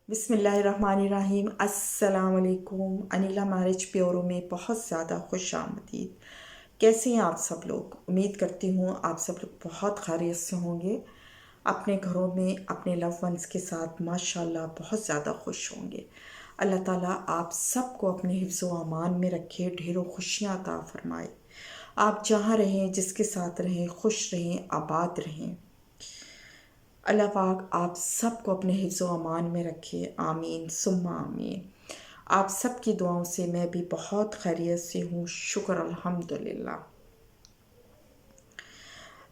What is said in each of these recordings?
बिस्मिल्लाहिर्रहमानिर्रहीम। अस्सलाम वालेकुम। अनिला मैरिज प्योरो में बहुत ज़्यादा खुश आमदीद। कैसे हैं आप सब लोग? उम्मीद करती हूँ आप सब लोग बहुत खैरियत से होंगे, अपने घरों में अपने लव वंस के साथ माशाल्लाह बहुत ज़्यादा खुश होंगे। अल्लाह ताला आप सबको अपने हिफ्ज़ व अमान में रखे, ढेरों खुशियाँ अता फरमाए। आप जहाँ रहें, जिसके साथ रहें, खुश रहें, आबाद रहें। अल्लाह पाक आप सबको अपने हिफ्ज़ व अमान में रखे, आमीन सुम्मा आमीन। आप सब की दुआओं से मैं भी बहुत खैरियत से हूँ, शुक्र अल्हम्दुलिल्लाह।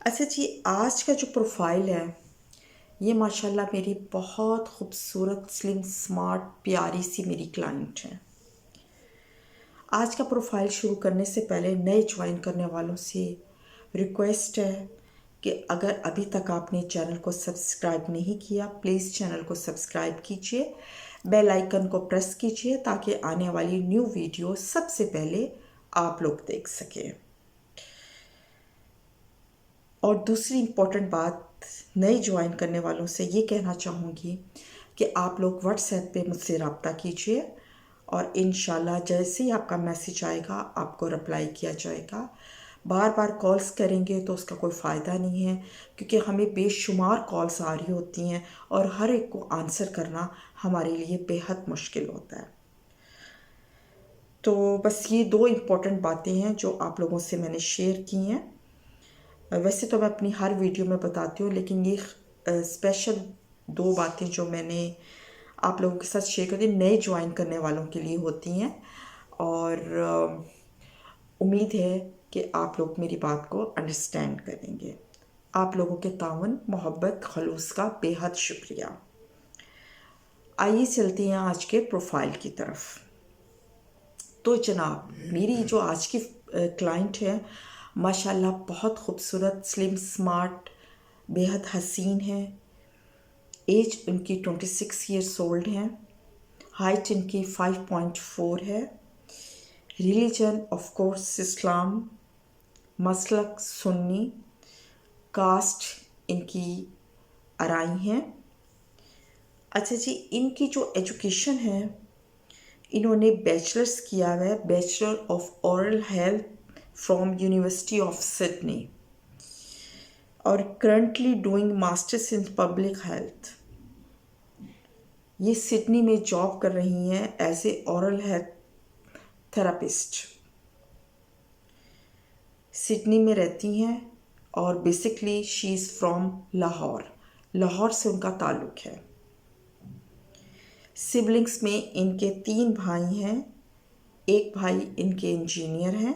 अच्छा जी, आज का जो प्रोफाइल है ये माशाल्लाह मेरी बहुत खूबसूरत स्लिम स्मार्ट प्यारी सी मेरी क्लाइंट है। आज का प्रोफाइल शुरू करने से पहले नए ज्वाइन करने वालों से रिक्वेस्ट है कि अगर अभी तक आपने चैनल को सब्सक्राइब नहीं किया, प्लीज़ चैनल को सब्सक्राइब कीजिए, बेल आइकन को प्रेस कीजिए ताकि आने वाली न्यू वीडियो सबसे पहले आप लोग देख सकें। और दूसरी इम्पोर्टेंट बात, नए ज्वाइन करने वालों से ये कहना चाहूँगी कि आप लोग व्हाट्सएप पे मुझसे रब्ता कीजिए और इंशाल्लाह जैसे ही आपका मैसेज आएगा आपको रिप्लाई किया जाएगा। बार बार कॉल्स करेंगे तो उसका कोई फ़ायदा नहीं है, क्योंकि हमें बेशुमार कॉल्स आ रही होती हैं और हर एक को आंसर करना हमारे लिए बेहद मुश्किल होता है। तो बस ये दो इम्पोर्टेंट बातें हैं जो आप लोगों से मैंने शेयर की हैं। वैसे तो मैं अपनी हर वीडियो में बताती हूँ, लेकिन ये स्पेशल दो बातें जो मैंने आप लोगों के साथ शेयर कर दी नए ज्वाइन करने वालों के लिए होती हैं। और उम्मीद है कि आप लोग मेरी बात को अंडरस्टैंड करेंगे। आप लोगों के ताउन, मोहब्बत, खलूस का बेहद शुक्रिया। आइए चलते हैं आज के प्रोफाइल की तरफ। तो जनाब, मेरी जो आज की क्लाइंट है माशाल्लाह बहुत खूबसूरत, स्लिम, स्मार्ट, बेहद हसीन है। एज इनकी 26 ईयर्स ओल्ड है। हाइट इनकी 5.4 है। रिलीजन ऑफ कोर्स इस्लाम, मसलक सुन्नी, कास्ट इनकी अराई है। अच्छा जी, इनकी जो एजुकेशन है इन्होंने बैचलर्स किया हुआ है, bachelor of oral health from university of Sydney, और currently doing masters in public health. ये सिडनी में जॉब कर रही हैं as a oral health therapist. Sydney में रहती हैं और basically she is from Lahore. Lahore से उनका ताल्लुक़ है। सिबलिंग्स में इनके 3 भाई हैं। एक भाई इनके इंजीनियर हैं,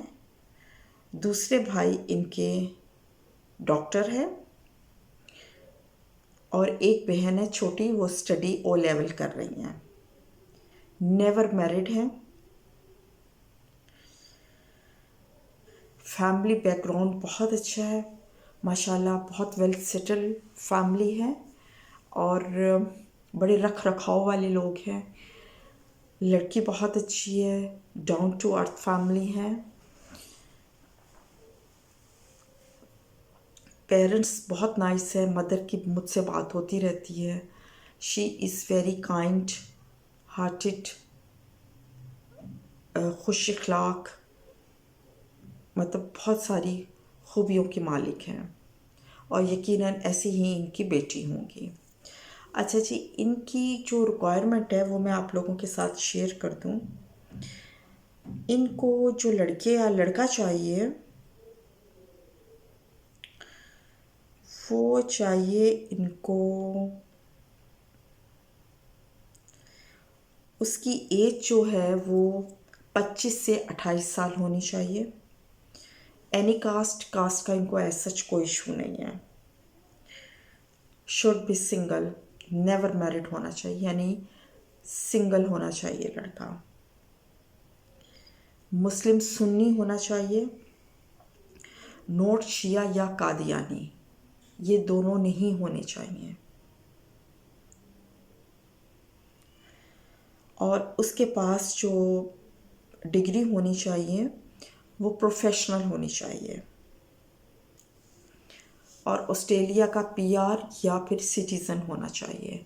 दूसरे भाई इनके डॉक्टर है, और एक बहन है छोटी, वो स्टडी ओ लेवल कर रही हैं। नेवर मैरिड हैं। फैमिली बैकग्राउंड बहुत अच्छा है माशाल्लाह, बहुत वेल सेटल फैमिली है और बड़े रख रखाव वाले लोग हैं। लड़की बहुत अच्छी है, डाउन टू अर्थ फैमिली है। पेरेंट्स बहुत नाइस है, मदर की मुझसे बात होती रहती है। She is very kind hearted, खुश अखलाक, मतलब बहुत सारी खूबियों की मालिक हैं और यकीनन ऐसी ही इनकी बेटी होंगी। अच्छा जी, इनकी जो रिक्वायरमेंट है वो मैं आप लोगों के साथ शेयर कर दूं। इनको जो लड़के या लड़का चाहिए वो चाहिए इनको, उसकी एज जो है वो 25 से 28 साल होनी चाहिए। एनी कास्ट का इनको एज सच कोई इशू नहीं है। Should be single, never married होना चाहिए, यानी सिंगल होना चाहिए लड़का। मुस्लिम सुन्नी होना चाहिए, नोट शिया या कादियानी, ये दोनों नहीं होने चाहिए। और उसके पास जो डिग्री होनी चाहिए वो प्रोफेशनल होनी चाहिए, और ऑस्ट्रेलिया का पीआर या फिर सिटीज़न होना चाहिए।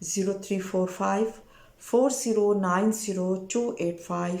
0345409028